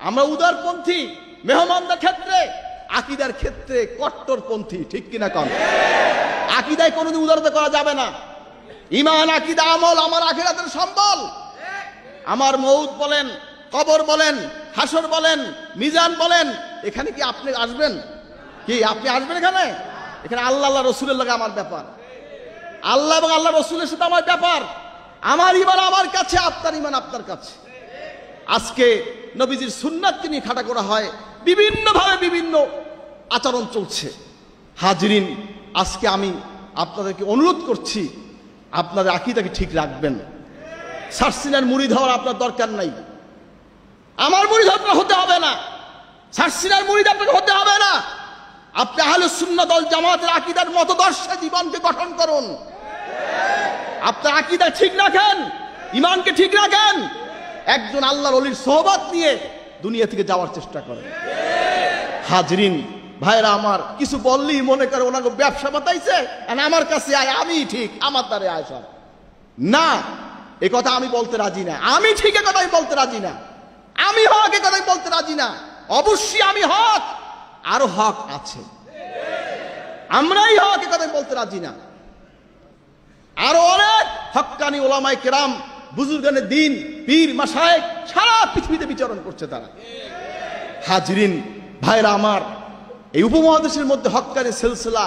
আমরা উদারপন্থী মেহমানদের ক্ষেত্রে, আকীদার ক্ষেত্রে কট্টরপন্থী। ঠিক কিনা কন? আকীদায় কোনোদিন উদারতা করা যাবে না। ঈমান, আকীদা, আমল আমার আখিরাতের সম্বল। আমার মউত বলেন, কবর বলেন, হাসর বলেন, মিজান বলেন, এখানে কি আপনি আসবেন? কি আপনি আসবেন এখানে? এখানে আল্লাহ রসুলের লাগে আমার ব্যাপার, আল্লাহ এবং আল্লাহ রসুলের সাথে আমার ব্যাপার। আমার ঈমান আমার কাছে, আপনার ঈমান আপনার কাছে। আজকে নবীজির সুন্নাতকে নিয়ে খাটা করা হয়, বিভিন্নভাবে বিভিন্ন আচরণ চলছে। হাজরিন, আজকে আমি আপনাদেরকে অনুরোধ করছি, আপনাদের আকীদাকে ঠিক রাখবেন। সার্সিনার মুরিদ হওয়ার আপনার দরকার নাই। আমার মুরিদ আপনার হতে হবে না, সার্সিনার মুরিদ আপনাকে হতে হবে না। আপনি আহলুস সুন্নাত ওয়াল জামাতের আকীদার মতদর্শে জীবনকে গঠন করুন। আপনার আকীদা ঠিক রাখেন, ঈমানকে ঠিক রাখেন। একজন আল্লাহর ওলির সোহবত নিয়ে দুনিয়া থেকে যাওয়ার চেষ্টা করেন। হাজরিন, ভাইরা আমার, কিছু বললেই মনে করে ওনাকে ব্যবসা বাতাইছে, আমার কাছে আয়, আমি ঠিক, আমার দ্বারে আয় সব। না, এ কথা আমি বলতে রাজি না। আমি ঠিক এ কথাই বলতে রাজি না। আমি হক এ কথাই বলতে রাজি না। অবশ্যই আমি হক, আরো হক আছে, আমরাই হক এ কথাই বলতে রাজি না। আরো অনেক হক্কানি ওলামায়ে কেরাম, বুজুর্গানে দিন, পীর মাশায়েখ সারা পৃথিবীতে বিচরণ করছে তারা। হাজরিন, ভাইরা আমার, এই উপমহাদেশের মধ্যে হক্কানি সিলসিলা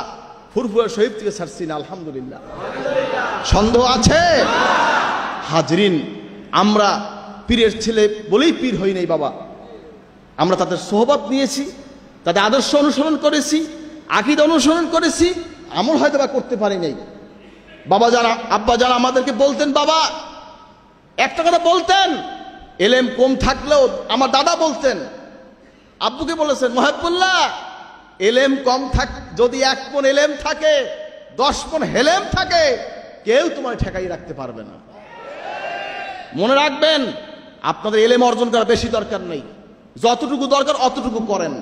ফুরফুরা শরীফ থেকে ছাড়ছি না, আলহামদুলিল্লাহ। সন্দেহ আছে? হাজরিন, আমরা পীরের ছেলে বলেই পীর হই নাই বাবা। আমরা তাদের সোহবত নিয়েছি, তাদের আদর্শ অনুসরণ করেছি, আকীদা অনুসরণ করেছি, আমল হয়তো বা করতে পারি নাই। বাবা যারা, আব্বা যারা আমাদেরকে বলতেন, বাবা একটা কথা বলতেন, এলেম কম থাকলেও আমার দাদা বলতেন, আব্বুকে বলেছেন, মহাব্বুল্লাহ, এলেম কম থাক, যদি 1 পণ এলেম থাকে, 10 পণ হেলেম থাকে, কেউ তোমার ঠেকাই রাখতে পারবে না। মনে রাখবেন, আপনাদের এলেম অর্জন করা বেশি দরকার নেই, যতটুকু দরকার অতটুকু করেন।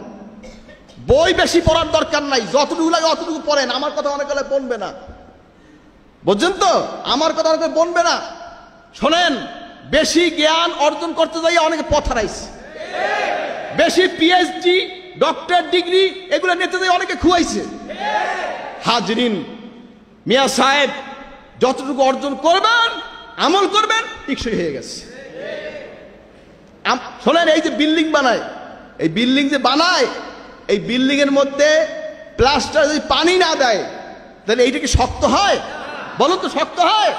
বই বেশি পড়ার দরকার নাই, যতটুকু লাগে অতটুকু পড়েন। আমার কথা অনেক হলে বলবে না, বুঝছেন তো? আমার কথা অনেকে বলবে না। শোনেন, বেশি জ্ঞান অর্জন করতে যাই অনেকে পথ হারাইছে। বেশি পিএইচডি, ডক্টর ডিগ্রি এগুলো নিতে যাই অনেকে খুয়াইছে। হাজরিন, মিয়া সাহেব যতটুকু অর্জন করবেন, আমল করবেন, টিকসই হয়ে গেছে। শোনেন, এই যে বিল্ডিং বানায়, এই বিল্ডিং যে বানায়, এই বিল্ডিং এর মধ্যে প্লাস্টার যদি পানি না দেয়, তাহলে এইটা কি শক্ত হয়? বলুন তো, শক্ত হয়?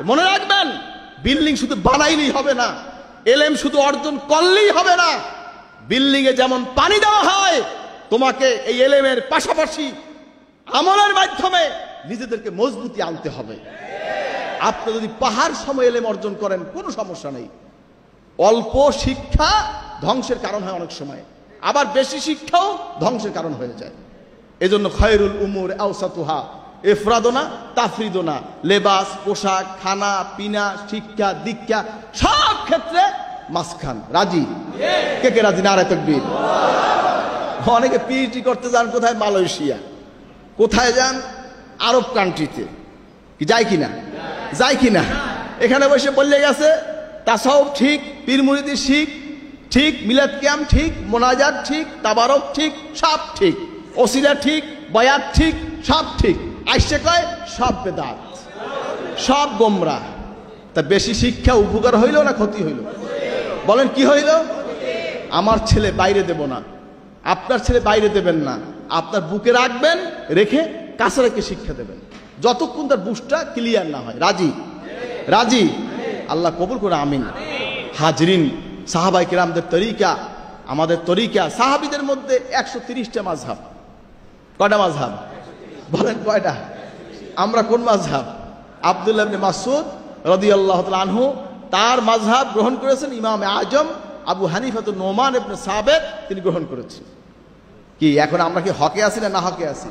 মনে রাখবেন, বিল্ডিং শুধু বানাইলেই হবে না, এলেম শুধু অর্জন করলেই হবে না। বিল্ডিং এ যেমন পানি দেওয়া হয়, তোমাকে এই এলেমের পাশাপাশি আমলের মাধ্যমে নিজেদেরকে মজবুতি আনতে হবে। আপনি যদি পাহাড় সম এলেম অর্জন করেন, কোনো সমস্যা নেই। অল্প শিক্ষা ধ্বংসের কারণ হয় অনেক সময়, আবার বেশি শিক্ষাও ধ্বংসের কারণ হয়ে যায়। এজন্য খায়রুল উমুর আওসাতুহা, এফরাদোনা তাফরিদোনা, লেবাস, পোশাক, খানা পিনা, শিক্ষা দীক্ষা সব ক্ষেত্রে মাঝখান। রাজি? কে কে রাজি? নারে তাকবীর। অনেকে পিএইচডি করতে যান কোথায়? মালয়েশিয়া। কোথায় যান? আরব কান্ট্রিতে। কি যায় কিনা? যায় কিনা? এখানে বসে বললে গেছে তাসাউফ ঠিক, পীর মুরিদি শিখ ঠিক, মিলাদ কিয়াম ঠিক, মোনাজাত ঠিক, তাবারক ঠিক, সব ঠিক, ওসিলা ঠিক, বায়াত ঠিক, সব ঠিক। আইসে কয় সব বেদাত, সব গোমরা। তা বেশি শিক্ষা উপকার হইল না ক্ষতি হইল? বলেন কি হইল? আমার ছেলে বাইরে দেব না, আপনার ছেলে বাইরে দেবেন না, আপনার বুকে রাখবেন, রেখে কাছে রেখে শিক্ষা দেবেন, যতক্ষণ তার বুঝটা ক্লিয়ার না হয়। রাজি? রাজি? আল্লাহ কবুল করে, আমিন। হাজরিন, সাহাবায়ে কেরামদের তরিকা, আমাদের তরিকা, সাহাবীদের মধ্যে 130টা মাযহাব। কয়টা মাযহাব? বলেন কয়টা? আমরা কোন মাযহাব? আব্দুল্লাহ ইবনে মাসউদ রাদিয়াল্লাহু তাআলা আনহু, তার মাযহাব গ্রহণ করেছেন ইমাম আজম আবু হানিফাতুন নোমান ইবনে সাবিত, তিনি গ্রহণ করেছেন। কি এখন আমরা কি হকে আছি না না হকে আছি?